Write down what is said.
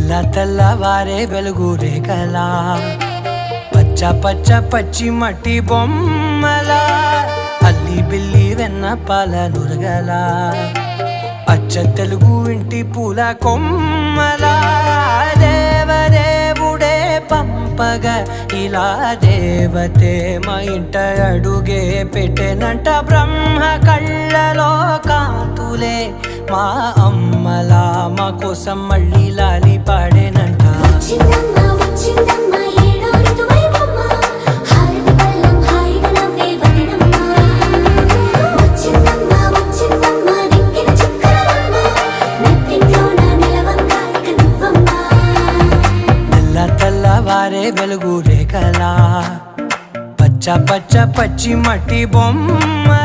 తెల్లవారే వెలుగు రేఖలా పచ్చ పచ్చ పచ్చి మట్టి బొమ్మలా అల్లి బిల్లి వెన్న పాల నురగలా అచ్చ తెలుగు ఇంటి పూల కొమ్మలా దేవదేవుడే పంపగా ఇలా దేవతే మా ఇంట అడుగే పెట్టెనంట బ్రహ్మ కళ్ళలో కాంతులే మా అమ్మలా మా కోసం మళ్ళీ లాలి పాడేనంట తెల్లవారే వెలుగు రేఖలా పచ్చ పచ్చ పచ్చి మట్టి బొమ్మ